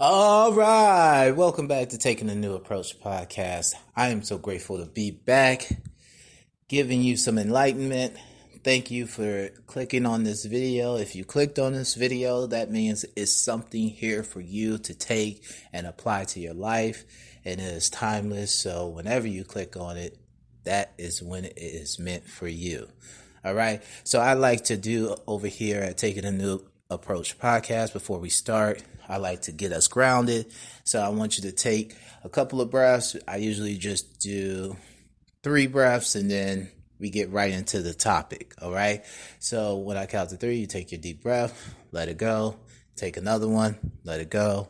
All right, welcome back to Taking a New Approach podcast. I am so grateful to be back, giving you some enlightenment. Thank you for clicking on this video. If you clicked on this video, that means it's something here for you to take and apply to your life, and it is timeless. So whenever you click on it, that is when it is meant for you. All right, so I like to do over here at Taking a New Approach podcast, before we start, I like to get us grounded. So I want you to take a couple of breaths. I usually just do 3 breaths and then we get right into the topic. All right. So when I count to 3, you take your deep breath, let it go, take another one, let it go.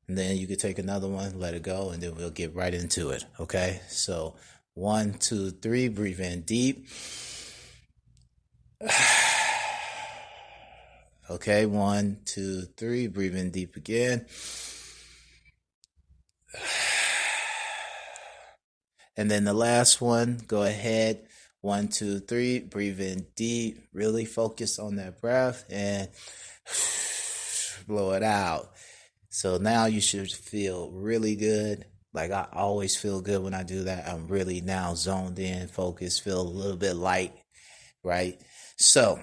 And then you can take another one, let it go, and then we'll get right into it. Okay. So 1, 2, 3, breathe in deep. Okay, 1, 2, 3, breathe in deep again. And then the last one, go ahead. 1, 2, 3, breathe in deep. Really focus on that breath and blow it out. So now you should feel really good. Like I always feel good when I do that. I'm really now zoned in, focused, feel a little bit light, right? So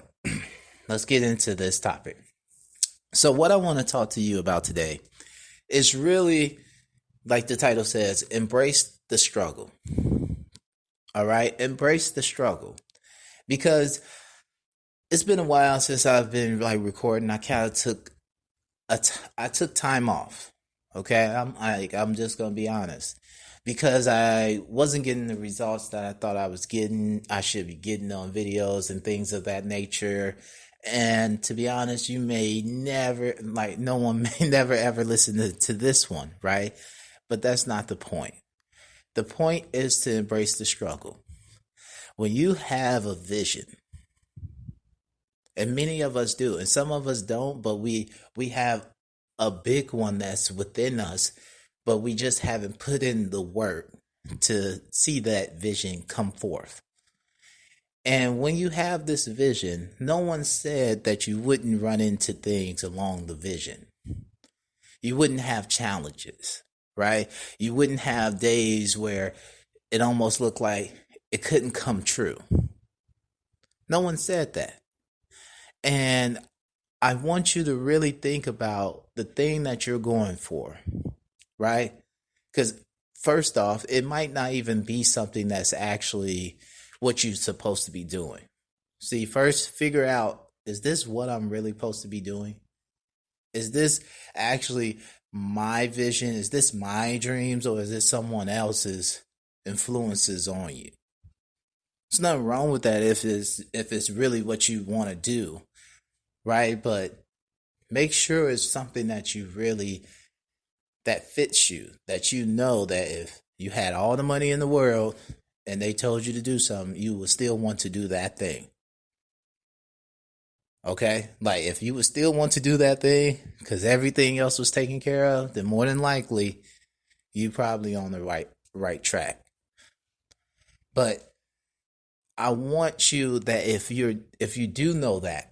let's get into this topic. So what I want to talk to you about today is really, like the title says, embrace the struggle. All right, embrace the struggle, because it's been a while since I've been recording. I kind of took I took time off. Okay, I'm just gonna be honest, because I wasn't getting the results that I thought I should be getting on videos and things of that nature. And to be honest, no one may never ever listen to this one, right? But that's not the point. The point is to embrace the struggle. When you have a vision, and many of us do, and some of us don't, but we have a big one that's within us, but we just haven't put in the work to see that vision come forth. And when you have this vision, no one said that you wouldn't run into things along the vision. You wouldn't have challenges, right? You wouldn't have days where it almost looked like it couldn't come true. No one said that. And I want you to really think about the thing that you're going for, right? Because first off, it might not even be something that's actually what you're supposed to be doing. See, first figure out, is this what I'm really supposed to be doing? Is this actually my vision? Is this my dreams, or is this someone else's influences on you? There's nothing wrong with that if it's really what you want to do, right? But make sure it's something that fits you, that you know that if you had all the money in the world and they told you to do something, you would still want to do that thing. Okay? Like if you would still want to do that thing because everything else was taken care of, then more than likely you probably on the right track. But I want you that if you do know that,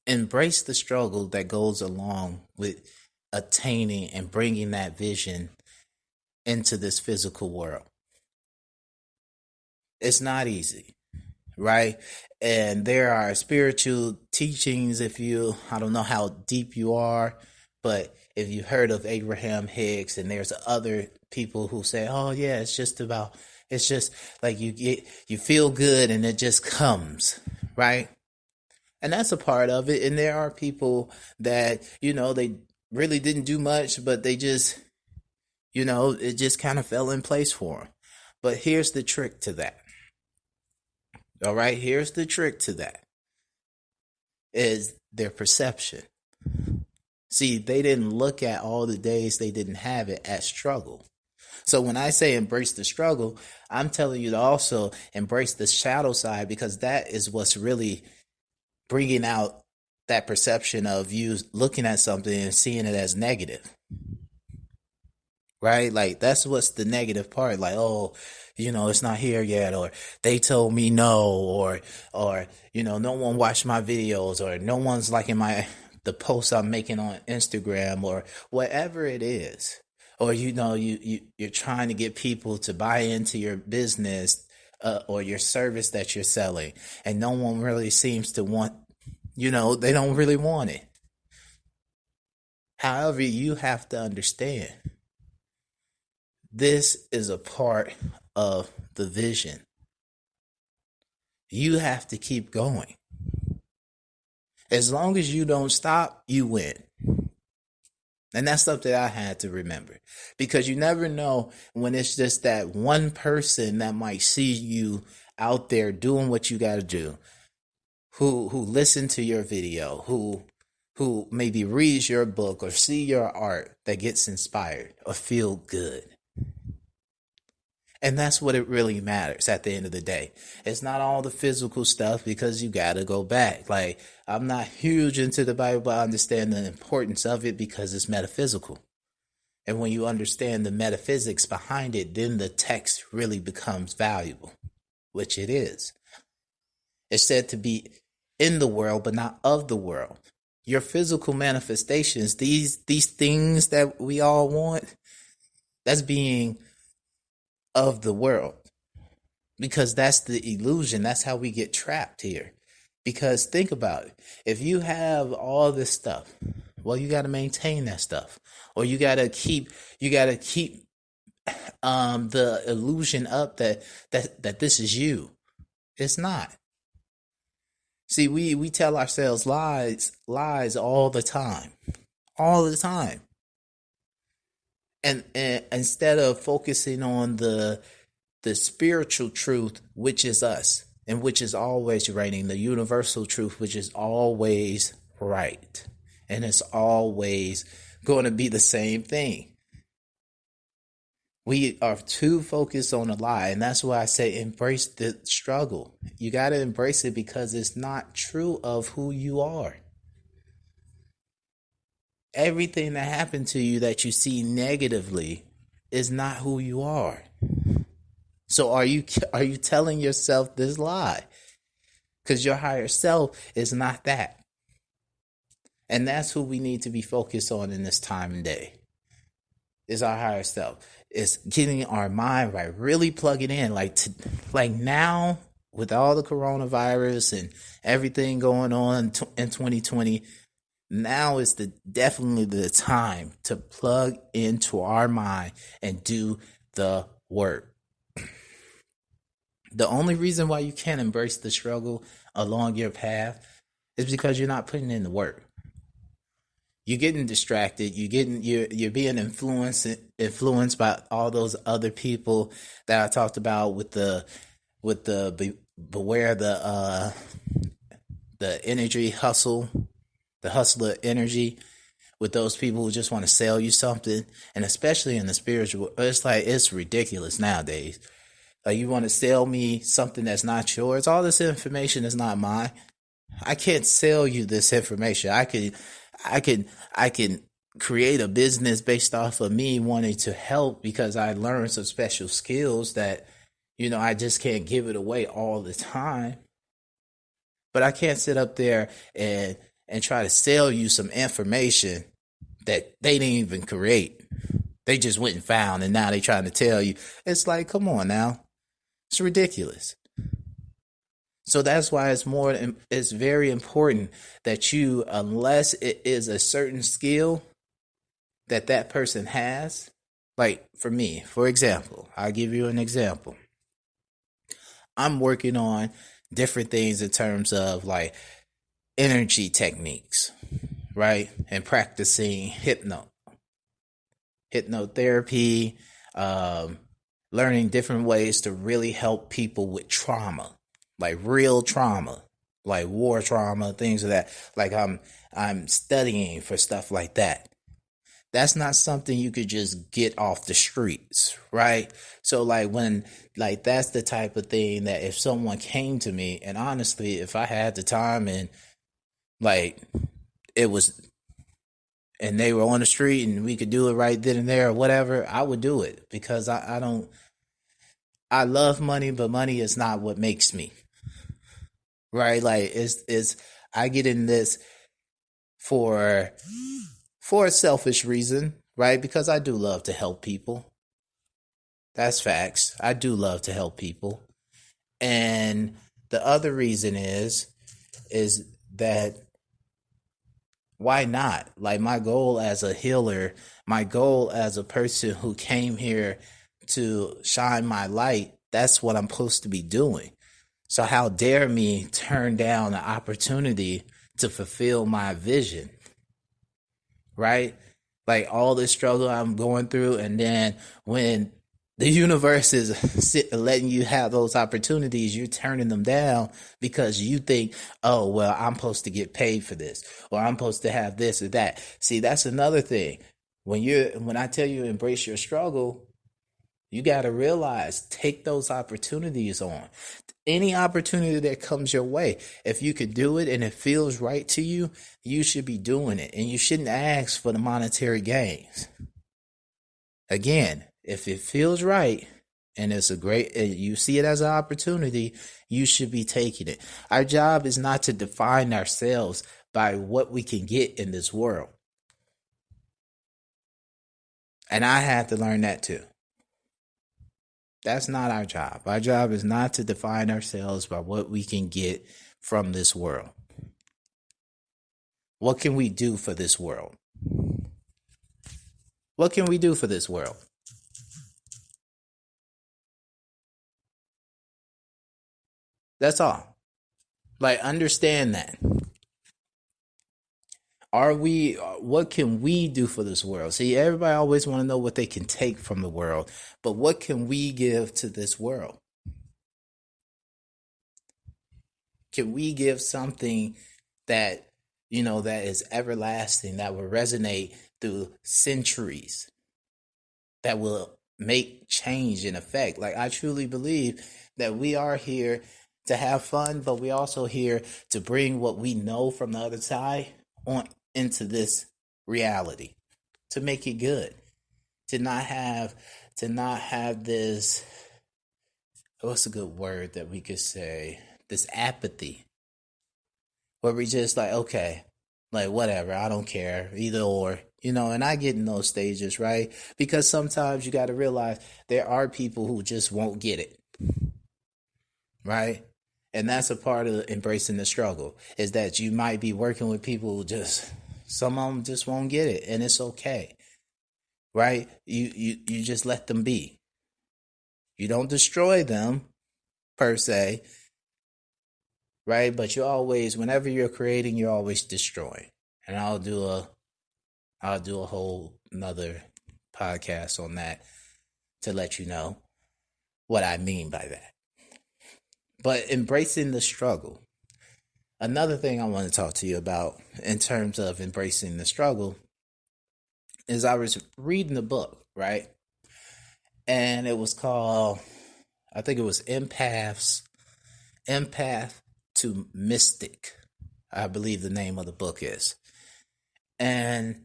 embrace the struggle that goes along with attaining and bringing that vision into this physical world. It's not easy, right? And there are spiritual teachings, I don't know how deep you are, but if you heard of Abraham Hicks, and there's other people who say, oh yeah, it's just like you feel good and it just comes, right? And that's a part of it. And there are people that, they really didn't do much, but they just, it just kind of fell in place for them. But here's the trick to that. All right, here's the trick to that. Is their perception. See, they didn't look at all the days they didn't have it as struggle. So when I say embrace the struggle, I'm telling you to also embrace the shadow side, because that is what's really bringing out that perception of you looking at something and seeing it as negative. Right? Like that's what's the negative part. Like, oh, it's not here yet, or they told me no, or no one watched my videos, or no one's liking my the posts I'm making on Instagram or whatever it is. Or you're trying to get people to buy into your business or your service that you're selling, and no one really seems to want, they don't really want it. However, you have to understand this is a part of the vision. You have to keep going. As long as you don't stop, you win. And that's something I had to remember, because you never know when it's just that one person that might see you out there doing what you got to do, who listen to your video, who maybe reads your book or see your art, that gets inspired or feel good. And that's what it really matters at the end of the day. It's not all the physical stuff, because you got to go back. Like, I'm not huge into the Bible, but I understand the importance of it because it's metaphysical. And when you understand the metaphysics behind it, then the text really becomes valuable, which it is. It's said to be in the world, but not of the world. Your physical manifestations, these things that we all want, that's being of the world, because that's the illusion. That's how we get trapped here. Because think about it. If you have all this stuff, well, you got to maintain that stuff, or you got to keep the illusion up that this is you. It's not. See, we tell ourselves lies all the time. And instead of focusing on the spiritual truth, which is us, and which is always reigning, the universal truth, which is always right, and it's always going to be the same thing. We are too focused on a lie, and that's why I say embrace the struggle. You got to embrace it, because it's not true of who you are. Everything that happened to you that you see negatively is not who you are. So are you telling yourself this lie? Because your higher self is not that. And that's who we need to be focused on in this time and day. Is our higher self. It's getting our mind right, really plugging in. Like now, with all the coronavirus and everything going on in 2020, now is definitely the time to plug into our mind and do the work. The only reason why you can't embrace the struggle along your path is because you're not putting in the work. You're getting distracted. You're being influenced by all those other people that I talked about with the beware the energy hustle. The hustler energy, with those people who just want to sell you something. And especially in the spiritual, it's ridiculous nowadays. Like, you want to sell me something that's not yours. All this information is not mine. I can't sell you this information. I can create a business based off of me wanting to help, because I learned some special skills that, I just can't give it away all the time. But I can't sit up there and try to sell you some information that they didn't even create. They just went and found, and now they trying to tell you. It's like, come on now. It's ridiculous. So that's why it's very important that you, unless it is a certain skill that person has, like for me, for example, I'll give you an example. I'm working on different things in terms of like energy techniques, right? And practicing hypnotherapy, learning different ways to really help people with trauma, like real trauma, like war trauma, things of that. Like I'm studying for stuff like that. That's not something you could just get off the streets, right? So that's the type of thing that if someone came to me, and honestly, if I had the time and and they were on the street and we could do it right then and there or whatever, I would do it, because I love money, but money is not what makes me, right? Like I get in this for a selfish reason, right? Because I do love to help people. That's facts. I do love to help people. And the other reason is that why not? Like, my goal as a healer, my goal as a person who came here to shine my light, that's what I'm supposed to be doing. So how dare me turn down the opportunity to fulfill my vision, right? Like, all this struggle I'm going through, and then when the universe is letting you have those opportunities, you're turning them down because you think, oh, well, I'm supposed to get paid for this, or I'm supposed to have this or that. See, that's another thing. When I tell you embrace your struggle, you got to realize, take those opportunities on. Any opportunity that comes your way, if you could do it and it feels right to you, you should be doing it. And you shouldn't ask for the monetary gains. Again, if it feels right and it's you see it as an opportunity, you should be taking it. Our job is not to define ourselves by what we can get in this world. And I had to learn that too. That's not our job. Our job is not to define ourselves by what we can get from this world. What can we do for this world? What can we do for this world? That's all. Like, understand that. What can we do for this world? See, everybody always want to know what they can take from the world, but what can we give to this world? Can we give something that, that is everlasting, that will resonate through centuries, that will make change in effect? Like, I truly believe that we are here to have fun, but we also here to bring what we know from the other side on into this reality, to make it good, to not have this, what's a good word that we could say, this apathy, where we just like, okay, like, whatever, I don't care, either or, and I get in those stages, right? Because sometimes you got to realize there are people who just won't get it, right? And that's a part of embracing the struggle, is that you might be working with people who some of them just won't get it, and it's okay, right? You just let them be. You don't destroy them per se, right? But whenever you're creating, you're always destroying. And I'll do a whole another podcast on that to let you know what I mean by that. But embracing the struggle. Another thing I want to talk to you about in terms of embracing the struggle is I was reading a book, right? And it was called, I think it was Empath to Mystic, I believe the name of the book is. And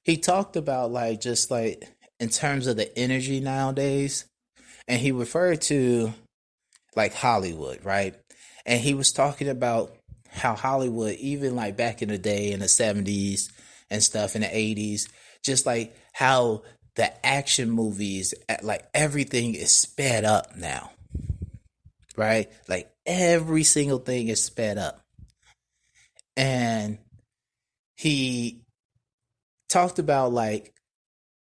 he talked about just in terms of the energy nowadays, and he referred to like Hollywood, right? And he was talking about how Hollywood, even like back in the day in the 70s and stuff, in the 80s, just like how the action movies, like everything is sped up now, right? Like every single thing is sped up. And he talked about like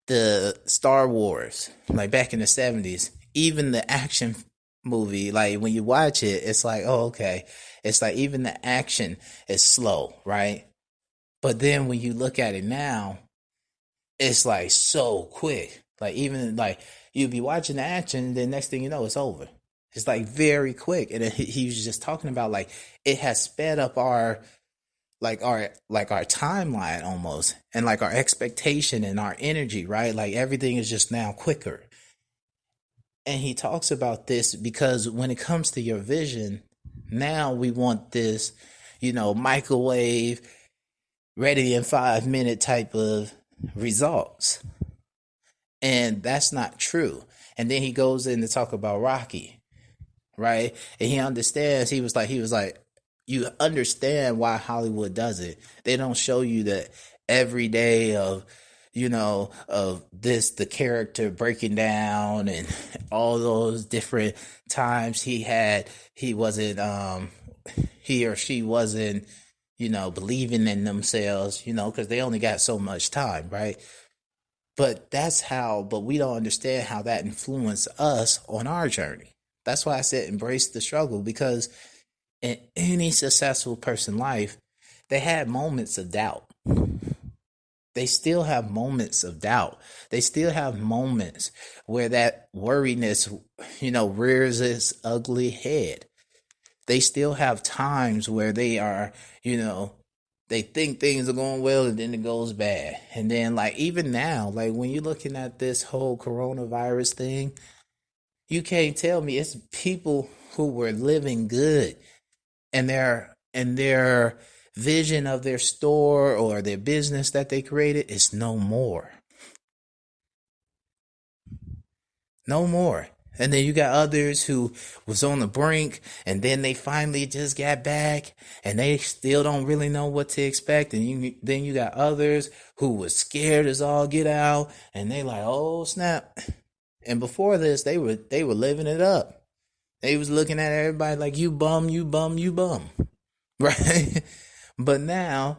the Star Wars, like back in the 70s, even the action movie, like when you watch it, it's like, oh, okay. It's like even the action is slow, right? But then when you look at it now, it's like so quick. Like even like you'll be watching the action, and then next thing you know, it's over. It's like very quick. And he was just talking about like it has sped up our timeline almost, and like our expectation and our energy, right? Like everything is just now quicker. And he talks about this because when it comes to your vision, now we want this, microwave, ready in 5 minute type of results. And that's not true. And then he goes in to talk about Rocky, right? And he understands, he was like, you understand why Hollywood does it. They don't show you that every day of, of this, the character breaking down and all those different times he wasn't, he or she wasn't, believing in themselves, because they only got so much time, right? But we don't understand how that influenced us on our journey. That's why I said embrace the struggle, because in any successful person's life, they had moments of doubt. They still have moments of doubt. They still have moments where that worriness, rears its ugly head. They still have times where they are, they think things are going well and then it goes bad. And then like even now, like when you're looking at this whole coronavirus thing, you can't tell me it's people who were living good and their vision of their store or their business that they created is no more. No more. And then you got others who was on the brink and then they finally just got back and they still don't really know what to expect. And then you got others who was scared as all get out and they like, oh snap. And before this, they were living it up. They was looking at everybody like, you bum, you bum, you bum. Right? But now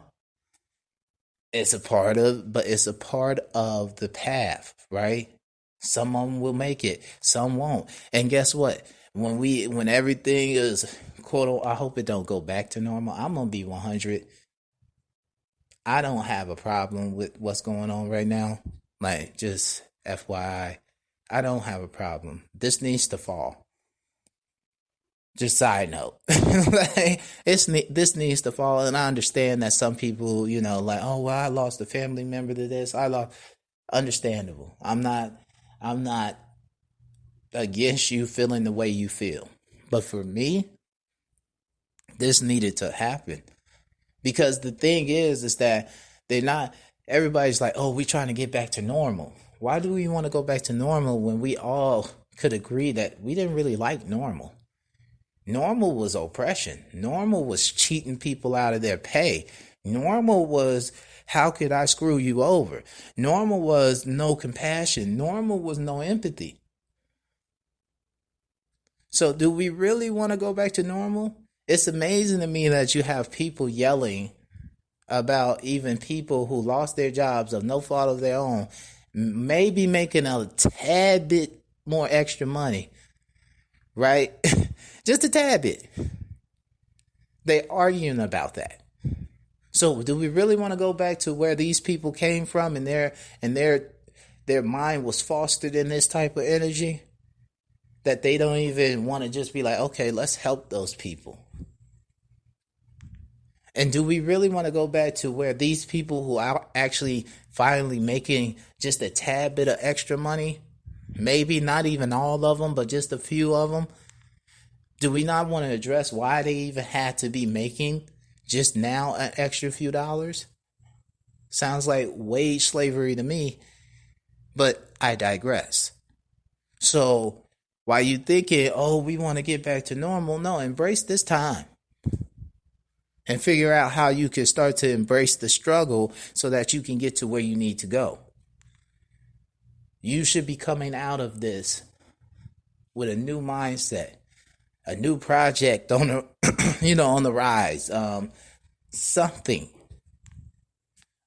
it's a part of the path, right? Some of them will make it, some won't. And guess what? When everything is quote, I hope it don't go back to normal. I'm gonna be 100. I don't have a problem with what's going on right now. Like, just FYI, I don't have a problem. This needs to fall. Just side note, like, this needs to fall. And I understand that some people, like, oh well, I lost a family member to this. Understandable. I'm not against you feeling the way you feel. But for me, this needed to happen. Because the thing is that everybody's like, oh, we trying to get back to normal. Why do we want to go back to normal when we all could agree that we didn't really like normal? Normal was oppression. Normal was cheating people out of their pay. Normal was, how could I screw you over? Normal was no compassion. Normal was no empathy. So do we really want to go back to normal? It's amazing to me that you have people yelling about even people who lost their jobs of no fault of their own, maybe making a tad bit more extra money, right? Just a tad bit. They arguing about that. So do we really want to go back to where these people came from and their mind was fostered in this type of energy that they don't even want to just be like, okay, let's help those people? And do we really want to go back to where these people who are actually finally making just a tad bit of extra money, maybe not even all of them, but just a few of them, do we not want to address why they even had to be making just now an extra few dollars? Sounds like wage slavery to me, but I digress. So while you thinking, oh, we want to get back to normal, no, embrace this time. And figure out how you can start to embrace the struggle so that you can get to where you need to go. You should be coming out of this with a new mindset, a new project on the, on the rise, something,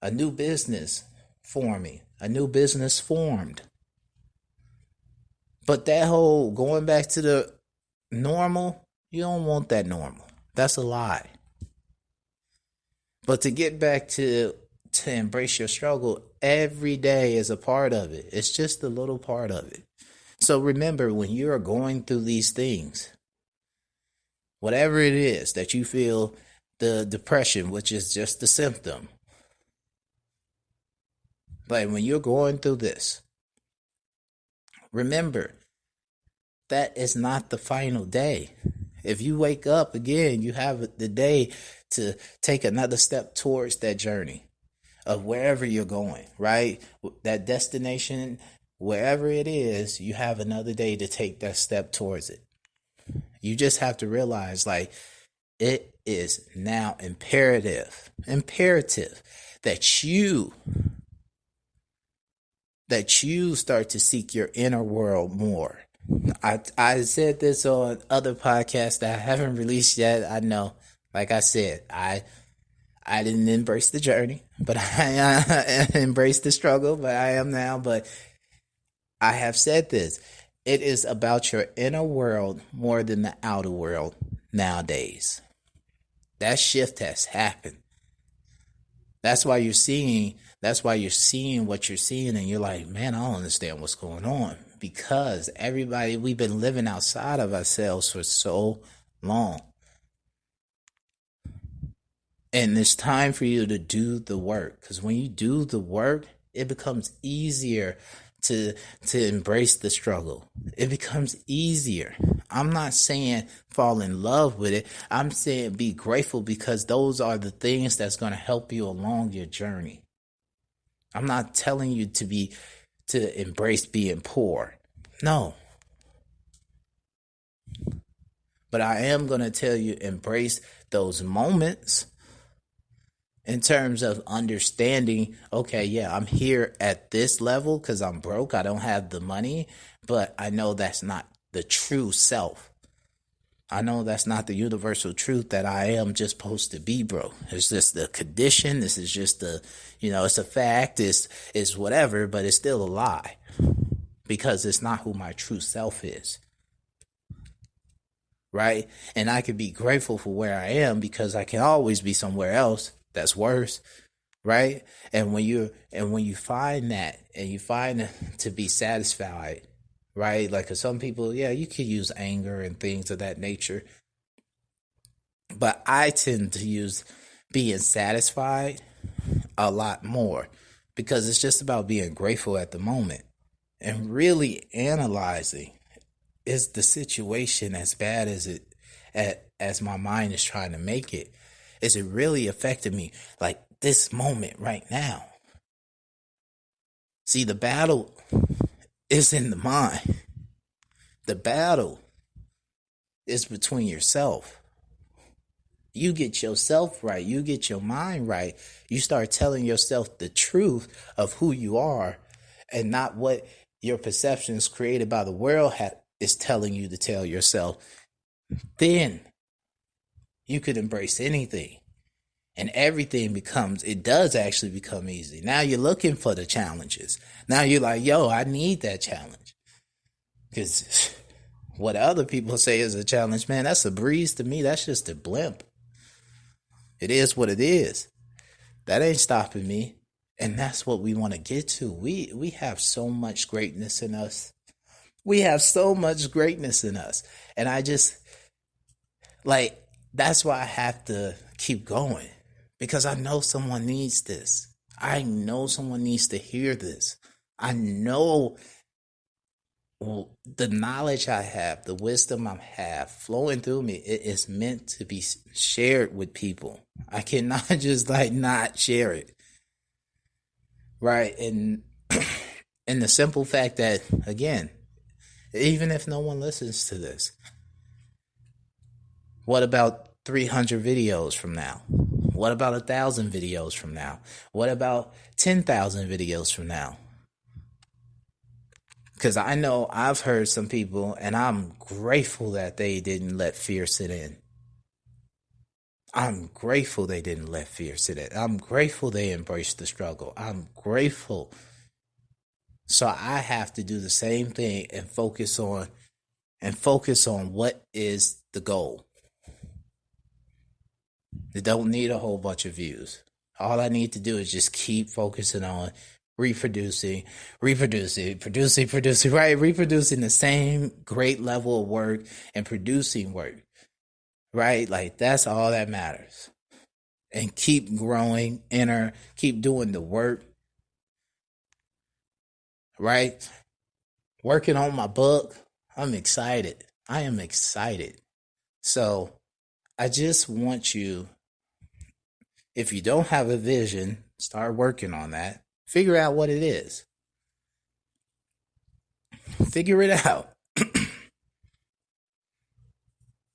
a new business forming, a new business formed. But that whole going back to the normal, you don't want that normal. That's a lie. But to get back to embrace your struggle, every day is a part of it. It's just a little part of it. So remember, when you're going through these things, whatever it is that you feel, the depression, which is just the symptom, but when you're going through this, remember that is not the final day. If you wake up again, you have the day to take another step towards that journey of wherever you're going, right? That destination, wherever it is, you have another day to take that step towards it. You just have to realize, like, it is now imperative that you start to seek your inner world more. I said this on other podcasts that I haven't released yet. I know, like I said, I didn't embrace the journey, but I embraced the struggle, but I am now. But I have said this. It is about your inner world more than the outer world nowadays. That shift has happened. That's why you're seeing what you're seeing, and you're like, man, I don't understand what's going on. Because we've been living outside of ourselves for so long. And it's time for you to do the work. Because when you do the work, it becomes easier to embrace the struggle. It becomes easier. I'm not saying fall in love with it. I'm saying be grateful, because those are the things that's going to help you along your journey. I'm not telling you to embrace being poor. No. But I am going to tell you, embrace those moments in terms of understanding, okay, yeah, I'm here at this level because I'm broke. I don't have the money, but I know that's not the true self. I know that's not the universal truth, that I am just supposed to be broke. It's just the condition. This is just it's a fact. It's whatever, but it's still a lie, because it's not who my true self is. Right? And I could be grateful for where I am, because I can always be somewhere else that's worse, right? And when you find that, and you find to be satisfied, right? Like, 'cause some people, yeah, you could use anger and things of that nature, but I tend to use being satisfied a lot more, because it's just about being grateful at the moment and really analyzing, is the situation as bad as my mind is trying to make it? Is it really affecting me, like this moment right now? See, the battle is in the mind. The battle is between yourself. You get yourself right. You get your mind right. You start telling yourself the truth of who you are, and not what your perceptions created by the world is telling you to tell yourself. Then you could embrace anything, and everything does actually become easy. Now you're looking for the challenges. Now you're like, yo, I need that challenge. Because what other people say is a challenge, man, that's a breeze to me. That's just a blimp. It is what it is. That ain't stopping me. And that's what we want to get to. We have so much greatness in us. We have so much greatness in us. And I just, that's why I have to keep going, because I know someone needs this. I know someone needs to hear this. I know the knowledge I have, the wisdom I have flowing through me, it is meant to be shared with people. I cannot just not share it. Right? And the simple fact that, again, even if no one listens to this, what about 300 videos from now? What about 1,000 videos from now? What about 10,000 videos from now? Because I know I've heard some people, and I'm grateful that they didn't let fear sit in. I'm grateful they didn't let fear sit in. I'm grateful they embraced the struggle. I'm grateful. So I have to do the same thing and focus on what is the goal. It don't need a whole bunch of views. All I need to do is just keep focusing on reproducing, right? Reproducing the same great level of work and producing work, right? Like, that's all that matters. And keep growing, keep doing the work, right? Working on my book. I'm excited. I am excited. So I just want you, if you don't have a vision, start working on that. Figure out what it is. Figure it out.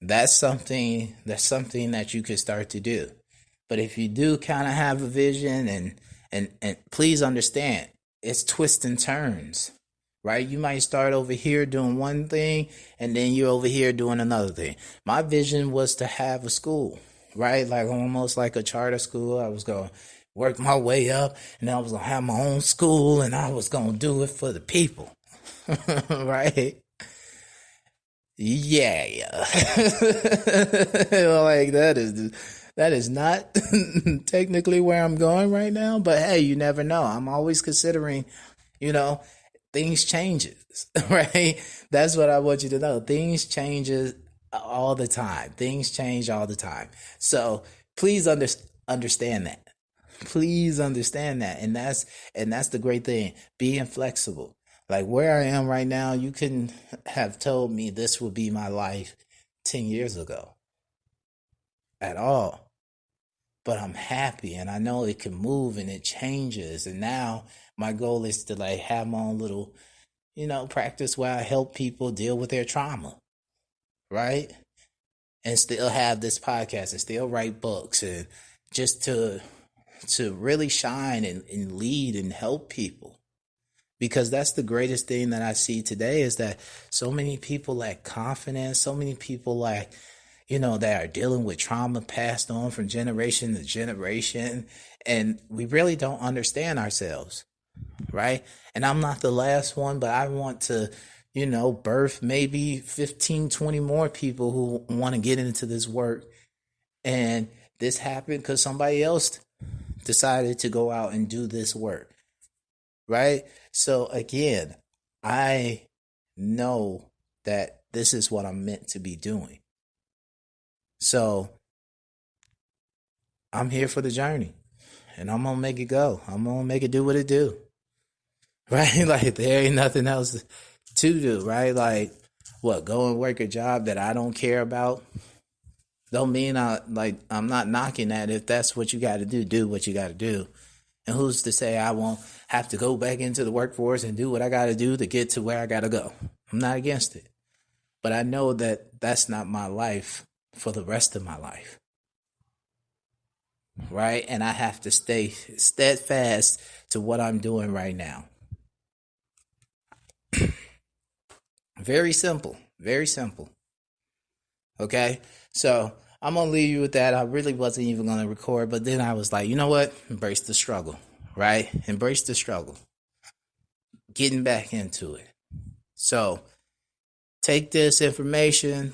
That's something that you could start to do. But if you do kind of have a vision, and please understand, it's twists and turns, right? You might start over here doing one thing, and then you're over here doing another thing. My vision was to have a school, right? Like almost like a charter school. I was going to work my way up, and I was going to have my own school, and I was going to do it for the people, right? Yeah. Like that is not technically where I'm going right now, but hey, you never know. I'm always considering, you know, things changes, right? That's what I want you to know. Things changes all the time. Things change all the time. So please understand that. Please understand that. And that's the great thing. Being flexible. Like where I am right now, you couldn't have told me this would be my life 10 years ago at all. But I'm happy, and I know it can move and it changes. And now my goal is to like have my own little, practice where I help people deal with their trauma, right? And still have this podcast and still write books, and just to really shine and lead and help people. Because that's the greatest thing that I see today, is that so many people lack confidence. So many people lack, that are dealing with trauma passed on from generation to generation. And we really don't understand ourselves, right? And I'm not the last one, but I want to, birth maybe 15, 20 more people who want to get into this work. And this happened because somebody else decided to go out and do this work, right? So again, I know that this is what I'm meant to be doing. So I'm here for the journey, and I'm going to make it go. I'm going to make it do what it do, right? Like there ain't nothing else to do, right? Like what, go and work a job that I don't care about? Don't mean I'm not knocking that. If that's what you got to do what you got to do. And who's to say I won't have to go back into the workforce and do what I got to do to get to where I got to go? I'm not against it. But I know that that's not my life for the rest of my life. Right? And I have to stay steadfast to what I'm doing right now. Very simple. Very simple. Okay? So I'm going to leave you with that. I really wasn't even going to record, but then I was like, you know what? Embrace the struggle, right? Embrace the struggle. Getting back into it. So take this information,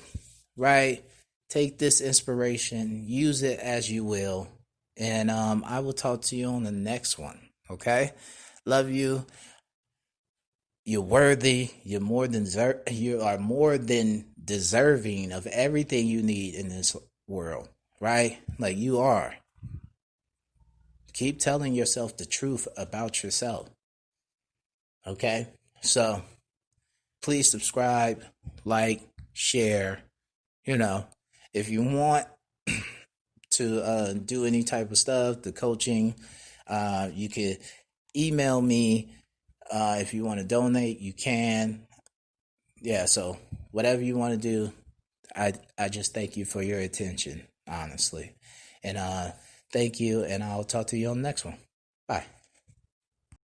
right? Take this inspiration, use it as you will. And I will talk to you on the next one, okay? Love you. You're worthy. You are more than deserving of everything you need in this world, right? Like you are. Keep telling yourself the truth about yourself. Okay? So please subscribe, like, share. If you want to do any type of stuff, the coaching, you could email me. If you want to donate, you can. Yeah, so whatever you want to do, I just thank you for your attention, honestly. And thank you, and I'll talk to you on the next one. Bye.